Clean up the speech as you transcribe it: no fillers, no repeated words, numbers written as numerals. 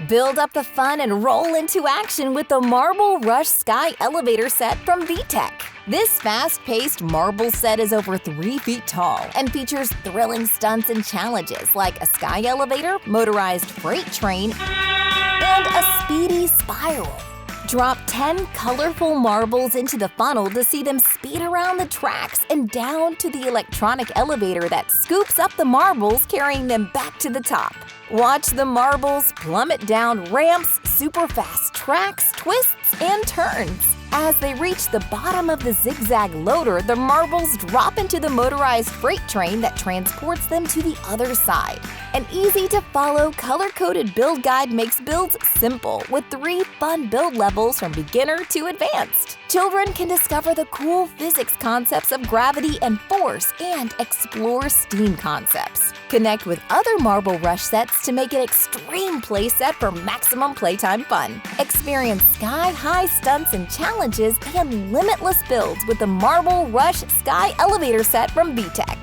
Build up the fun and roll into action with the Marble Rush Sky Elevator set from VTech. This fast-paced marble set is over 3 feet tall and features thrilling stunts and challenges like a sky elevator, motorized freight train, and a speedy spiral. Drop 10 colorful marbles into the funnel to see them speed around the tracks and down to the electronic elevator that scoops up the marbles, carrying them back to the top. Watch the marbles plummet down ramps, super fast tracks, twists, and turns. As they reach the bottom of the zig-zag loader, the marbles drop into the motorized freight train that transports them to the other side. An easy-to-follow, color-coded build guide makes builds simple with 3 fun build levels from beginner to advanced. Children can discover the cool physics concepts of gravity and force and explore STEAM concepts. Connect with other Marble Rush sets to make an extreme play set for maximum playtime fun. Experience sky-high stunts and challenges and limitless builds with the Marble Rush Sky Elevator set from VTech.